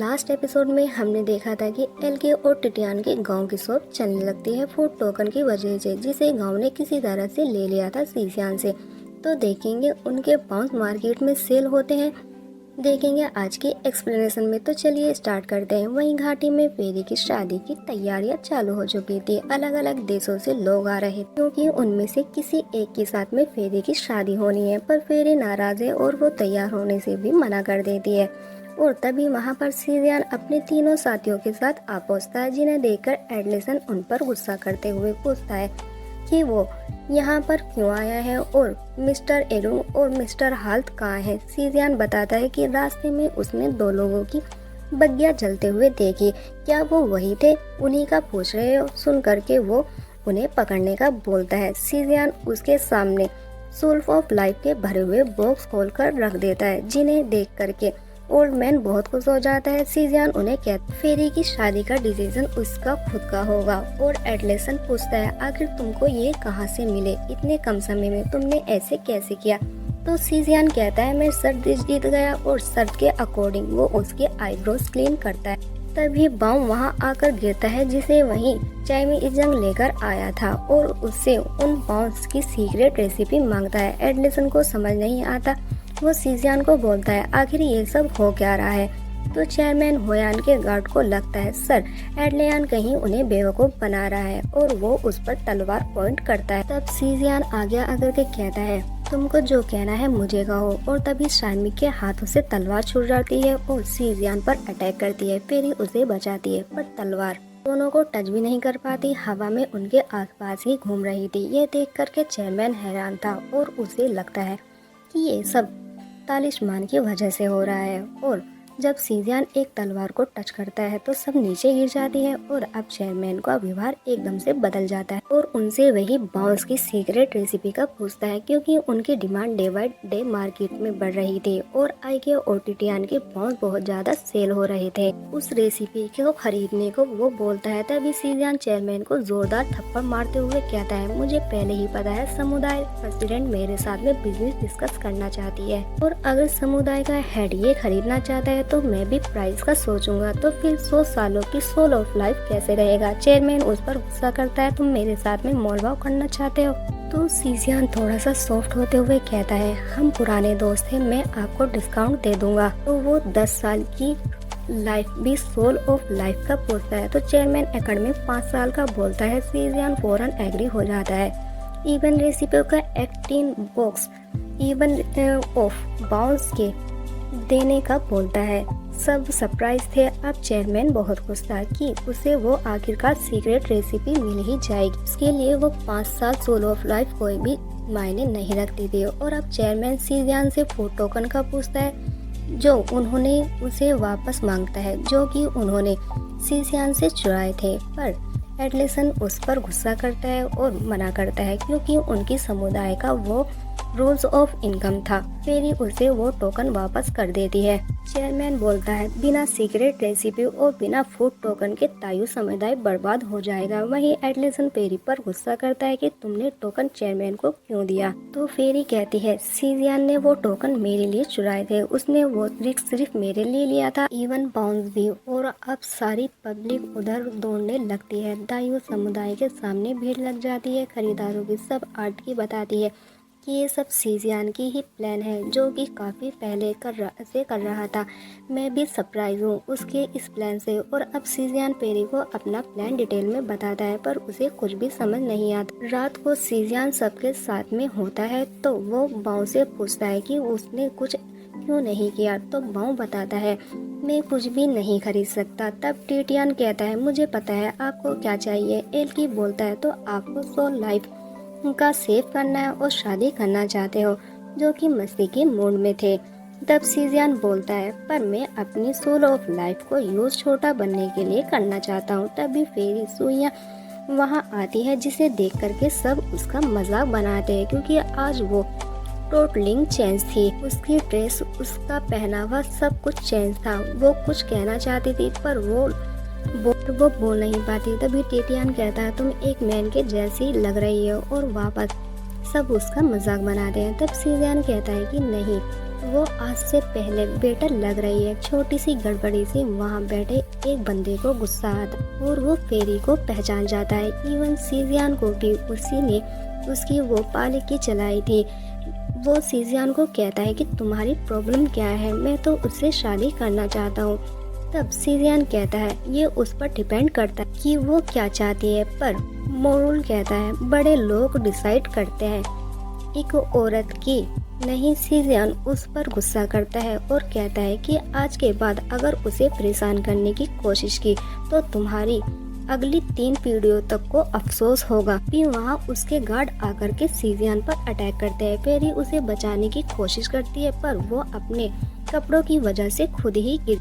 Last episode में हमने देखा था कि एलके और टिटियान के गांव की शॉप चलने लगती है फूड टोकन की वजह से, जिसे गांव ने किसी तरह से ले लिया था सीसियान से। तो देखेंगे उनके बाउंस मार्केट में सेल होते हैं, देखेंगे आज की एक्सप्लेनेशन में। तो चलिए स्टार्ट करते हैं। वहीं घाटी में फेरी की शादी की तैयारियां चालू हो चुकी थी। अलग अलग देशों से लोग आ रहे थे क्योंकि उनमें से किसी एक के साथ में फेरी की शादी होनी है, पर फेरी नाराज है और वो तैयार होने से भी मना कर देती है। और तभी वहाँ पर सीरियन अपने तीनों साथियों के साथ आ पहुँचता है, जिन्हें देखकर एडलिसन उन पर गुस्सा करते हुए पूछता है कि वो यहाँ पर क्यों आया है और मिस्टर एरुंग और मिस्टर हाल्ट कहाँ है। सीरियन बताता है कि रास्ते में उसने दो लोगों की बग्गियाँ जलते हुए देखी, क्या वो वही थे, उन्हीं का पूछ रहे हो। सुन करके वो उन्हें पकड़ने का बोलता है। सीरियन उसके सामने सोल्फ ऑफ लाइफ के भरे हुए बॉक्स खोलकर रख देता है, जिन्हें देख करके ओल्ड मैन बहुत खुश हो जाता है। सीजियान उन्हें कहता है फेरी की शादी का डिसीजन उसका खुद का होगा। और एडलेसन पूछता है आखिर तुमको ये कहाँ से मिले, इतने कम समय में तुमने ऐसे कैसे किया। तो सीजियान कहता है मैं शर्त जीत गया, और शर्त के अकॉर्डिंग वो उसके आईब्रोज क्लीन करता है। तभी बाम वहाँ आकर गिरता है, जिसे वहीं चाइमी इजंग लेकर आया था और उससे उन बाउंस की सीक्रेट रेसिपी मांगता है। एडलेसन को समझ नहीं आता, वो सीजियान को बोलता है आखिर ये सब हो क्या रहा है। तो चेयरमैन होयान के गार्ड को लगता है सर एडलियान कहीं उन्हें बेवकूफ बना रहा है, और वो उस पर तलवार पॉइंट करता है। तब सीजियान आगे आकर के कहता है तुमको जो कहना है मुझे कहो। और तभी शानमी के हाथों से तलवार छूट जाती है और सीजियान पर अटैक करती है। फेरी उसे बचाती है, पर तलवार दोनों को टच भी नहीं कर पाती, हवा में उनके आसपास ही घूम रही थी। ये देख करके चेयरमैन हैरान था और उसे लगता है कि ये सब तालिस्मान की वजह से हो रहा है। और जब सीजियान एक तलवार को टच करता है तो सब नीचे गिर जाती है, और अब चेयरमैन का व्यवहार एकदम से बदल जाता है और उनसे वही बाउंस की सीक्रेट रेसिपी का पूछता है, क्योंकि उनकी demand day by day market में बढ़ रही थी और आईके और टिटियान के बाउंस बहुत ज्यादा सेल हो रहे थे। उस रेसिपी को खरीदने को वो बोलता है। तभी सीजियान चेयरमैन को जोरदार थप्पड़ मारते हुए कहता है मुझे पहले ही पता है समुदाय प्रेसिडेंट मेरे साथ में बिजनेस डिस्कस करना चाहती है, और अगर समुदाय का हेड ये खरीदना चाहता है तो मैं भी प्राइस का सोचूंगा। तो फिर 100 सालों की सोल ऑफ लाइफ कैसे रहेगा। चेयरमैन उस पर गुस्सा करता है तुम मेरे साथ में मोलभाव करना चाहते हो। तो सीजियान थोड़ा सा सॉफ्ट होते हुए कहता है हम पुराने दोस्त हैं, मैं आपको डिस्काउंट दे दूंगा। तो वो 10 साल की लाइफ भी सोल ऑफ लाइफ का पूछता है। तो चेयरमैन एकड़ में 5 साल का बोलता है। सीजियान फौरन एग्री हो जाता है। इवन रेसिपी का 18 बॉक्स इवन ऑफ बाउंस के देने का बोलता है। सब सरप्राइज थे। अब चेयरमैन बहुत खुश था कि उसे वो आखिरकार सीक्रेट रेसिपी मिल ही जाएगी। इसके लिए वो 5 साल सोल ऑफ लाइफ कोई भी मायने नहीं रखती थी। और अब चेयरमैन सीजियान से फूड टोकन का पूछता है, जो उन्होंने उसे वापस मांगता है, जो कि उन्होंने सीजियान से चुराए थे। पर एडलिसन उस पर गुस्सा करता है और मना करता है, क्योंकि उनकी समुदाय का वो रूल्स ऑफ इनकम था। फेरी उसे वो टोकन वापस कर देती है। चेयरमैन बोलता है बिना सीक्रेट रेसिपी और बिना फूड टोकन के तायू समुदाय बर्बाद हो जाएगा। वहीं एडलिसन फेरी पर गुस्सा करता है कि तुमने टोकन चेयरमैन को क्यों दिया। तो फेरी कहती है सीजियान ने वो टोकन मेरे लिए चुराए थे, उसने वो रिस्क सिर्फ मेरे लिए लिया था, इवन बाउंस भी। और अब सारी पब्लिक उधर दौड़ने लगती है। तायू समुदाय के सामने भीड़ लग जाती है। खरीदारों की सब आर्ट की बताती है कि ये सब सीजियान की ही प्लान है, जो कि काफ़ी पहले कर रहा था। मैं भी सरप्राइज हूँ उसके इस प्लान से। और अब सीजियान पेरी को अपना प्लान डिटेल में बताता है, पर उसे कुछ भी समझ नहीं आता। रात को सीजियान सबके साथ में होता है, तो वो बाऊ से पूछता है कि उसने कुछ क्यों नहीं किया। तो बाऊ बताता है मैं कुछ भी नहीं खरीद सकता। तब टिटियान कहता है मुझे पता है आपको क्या चाहिए। एल्की बोलता है तो आपको सोल लाइफ का सेव करना है और शादी करना चाहते हो, जो कि मस्ती के मूड में थे। तब सीजियान बोलता है पर मैं अपनी सोल ऑफ लाइफ को यूज छोटा बनने के लिए करना चाहता हूँ। तभी फेरी सुइयां वहाँ आती है, जिसे देख करके सब उसका मजाक बनाते हैं, क्योंकि आज वो टोटलिंग चेंज थी। उसकी ड्रेस, उसका पहनावा, सब कुछ चेंज था। वो कुछ कहना चाहती थी, पर वो बोल नहीं पाती। तभी टिटियान कहता है तुम एक मैन के जैसी लग रही हो। और वापस सब उसका मजाक बनाते हैं। तब सीजियान कहता है कि नहीं, वो आज से पहले बेटर लग रही है। छोटी सी गड़बड़ी से वहाँ बैठे एक बंदे को गुस्सा आता और वो फेरी को पहचान जाता है। इवन सीजियान को भी उसी ने उसकी वो पालकी चलाई थी। वो सीजियान को कहता है कि तुम्हारी प्रॉब्लम क्या है, मैं तो उससे शादी करना चाहता हूँ। तब सीजियान कहता है ये उस पर डिपेंड करता है कि वो क्या चाहती है, पर मोरुल कहता है बड़े लोग डिसाइड करते हैं, एक औरत की नहीं। सीजियान उस पर गुस्सा करता है और कहता है कि आज के बाद अगर उसे परेशान करने की कोशिश की तो तुम्हारी अगली 3 पीढ़ियों तक को अफसोस होगा। फिर वहाँ उसके गार्ड आकर के सीजियान पर अटैक करते हैं। फेरी उसे बचाने की कोशिश करती है पर वो अपने कपड़ों की वजह से खुद ही गिर।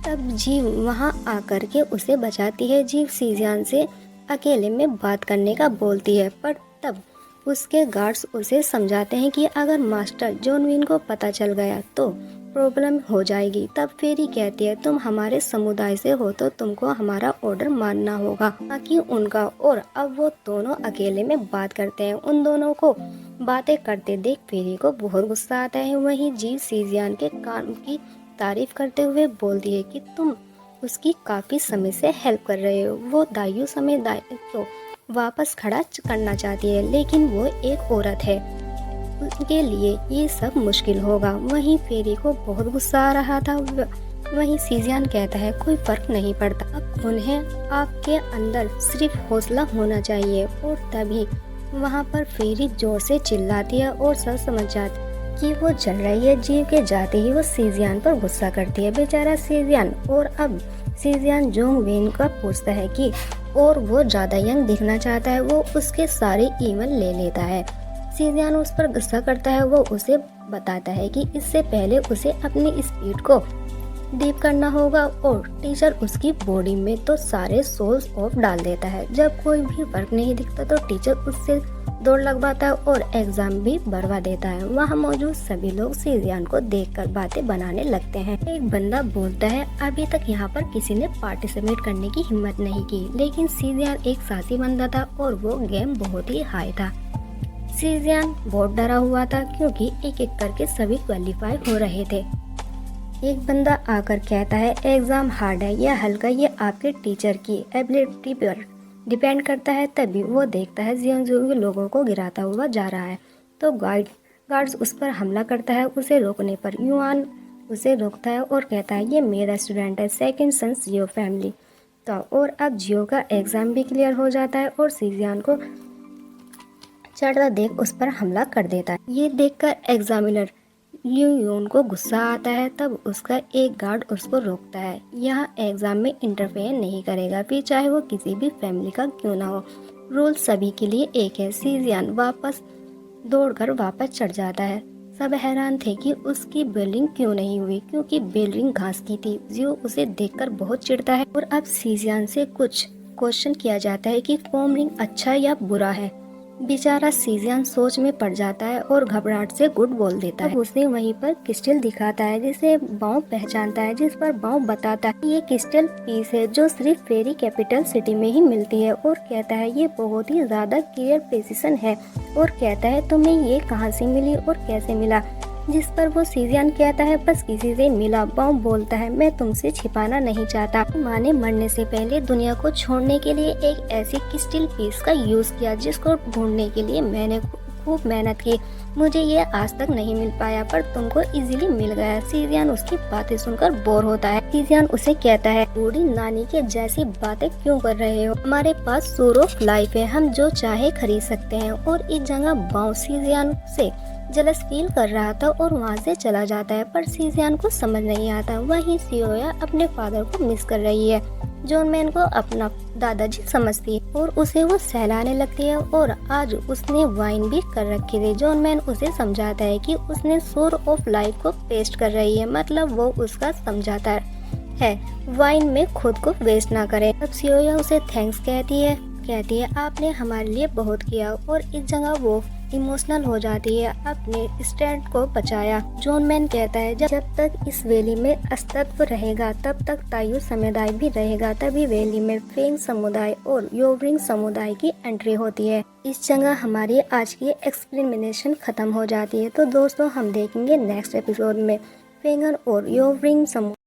तब जीव वहाँ आकर के उसे बचाती है। जीव सीजियान से अकेले में बात करने का बोलती है, पर तब उसके गार्ड्स उसे समझाते हैं कि अगर मास्टर जोनविन को पता चल गया तो प्रॉब्लम हो जाएगी। तब फेरी कहती है तुम हमारे समुदाय से हो तो तुमको हमारा ऑर्डर मानना होगा, ताकि उनका। और अब वो दोनों अकेले में बात करते हैं। उन दोनों को बातें करते देख फेरी को बहुत गुस्सा आता है। वहीं जीव सीजियान के काम की तारीफ करते हुए बोलती है कि तुम उसकी काफी समय से हेल्प कर रहे हो। वो दाइयों समय दायित्व वापस खड़ा करना चाहती है, लेकिन वो एक औरत है, उनके लिए ये सब मुश्किल होगा। वहीं फेरी को बहुत गुस्सा आ रहा था। वहीं सीजियान कहता है कोई फर्क नहीं पड़ता, अब उन्हें आपके अंदर सिर्फ हौसला होना चाहिए। और तभी वहाँ पर फेरी जोर से चिल्लाती है और सब समझ जाती है कि वो जल रही है। जीव के जाते ही वो सीजियान पर गुस्सा करती है। बेचारा सीजियान। और अब सीजियान जोंगविन का पूछता है कि और वो ज्यादा यंग दिखना चाहता है, वो उसके सारे ईमेल ले लेता है। सीजियान उस पर गुस्सा करता है। वो उसे बताता है कि इससे पहले उसे अपनी स्पीड को डीप करना होगा। और टीचर उसकी बॉडी में तो सारे सोल्स ऑफ डाल देता है। जब कोई भी फर्क नहीं दिखता तो टीचर उससे दौड़ लगवाता है और एग्जाम भी बढ़वा देता है। वहाँ मौजूद सभी लोग सीजियान को देखकर बातें बनाने लगते हैं। एक बंदा बोलता है अभी तक यहाँ पर किसी ने पार्टिसिपेट करने की हिम्मत नहीं की, लेकिन सीजियान एक साहसी बंदा था और वो गेम बहुत ही हाई था। सीजियान बहुत डरा हुआ था क्योंकि एक एक करके सभी क्वालिफाई हो रहे थे। एक बंदा आकर कहता है एग्जाम हार्ड है या हल्का, ये आपके टीचर की एबिलिटी पर डिपेंड करता है। तभी वो देखता है जियांगजू के लोगों को गिराता हुआ जा रहा है तो गार्ड्स उस पर हमला करता है। उसे रोकने पर युआन उसे रोकता है और कहता है ये मेरा स्टूडेंट है, सेकंड सन्स जियो फैमिली। तो और अब जियो का एग्जाम भी क्लियर हो जाता है और सीजियान को चढ़ता देख उस पर हमला कर देता है। ये देखकर एग्जामिनर लियू यून को गुस्सा आता है। तब उसका एक गार्ड उसको रोकता है, यहाँ एग्जाम में इंटरफेयर नहीं करेगा, फिर चाहे वो किसी भी फैमिली का क्यों ना हो। रूल सभी के लिए एक है। सीजियान दौड़कर वापस चढ़ जाता है। सब हैरान थे कि उसकी बेलिंग क्यों नहीं हुई, क्योंकि बेलिंग घास की थी। जियो उसे देखकर बहुत चिढ़ता है और अब सीजियान से कुछ क्वेश्चन किया जाता है कि फॉर्म रिंग अच्छा या बुरा है। बेचारा सीजियान सोच में पड़ जाता है और घबराहट से गुड बोल देता है। उसे वहीं पर क्रिस्टल दिखाता है जिसे बाव पहचानता है, जिस पर बाव बताता है ये क्रिस्टल पीस है जो सिर्फ फेरी कैपिटल सिटी में ही मिलती है। और कहता है ये बहुत ही ज्यादा क्लियर प्रेसिशन है। और कहता है तुम्हें ये कहाँ से मिली और कैसे मिला, जिस पर वो सीजियान कहता है बस किसी से मिला। बाव बोलता है मैं तुमसे छिपाना नहीं चाहता, माँ ने मरने से पहले दुनिया को छोड़ने के लिए एक ऐसी क्रिस्टल पीस का यूज किया जिसको ढूंढने के लिए मैंने खूब मेहनत की। मुझे ये आज तक नहीं मिल पाया पर तुमको इजीली मिल गया। सीजियान उसकी बातें सुनकर बोर होता है। सीजियान उसे कहता है बूढ़ी नानी के जैसी बातें क्यों कर रहे हो, हमारे पास सोर्स ऑफ लाइफ है, हम जो चाहे खरीद सकते हैं। और इस जगह बाव सीजियान से जलस फील कर रहा था और वहाँ से चला जाता है, पर सीजियान को समझ नहीं आता। वहीं सियोया अपने फादर को मिस कर रही है। जॉनमैन को अपना दादाजी समझती है और उसे वो सहलाने लगती है और आज उसने वाइन भी कर रखी थी। जॉनमैन उसे समझाता है कि उसने सोर्स ऑफ लाइफ को पेस्ट कर रही है, मतलब वो उसका समझाता है वाइन में खुद को वेस्ट ना करे। तब सियोया उसे थैंक्स कहती है आपने हमारे लिए बहुत किया। और इस जगह वो इमोशनल हो जाती है, अपने स्टैंड को बचाया। जॉन मैन कहता है जब तक इस वैली में अस्तित्व रहेगा तब तक तायू समुदाय भी रहेगा। तभी वैली में फेंग समुदाय और योवरिंग समुदाय की एंट्री होती है। इस जगह हमारी आज की एक्सप्लेनेशन खत्म हो जाती है। तो दोस्तों हम देखेंगे नेक्स्ट एपिसोड में फेंगन और योवरिंग समुदाय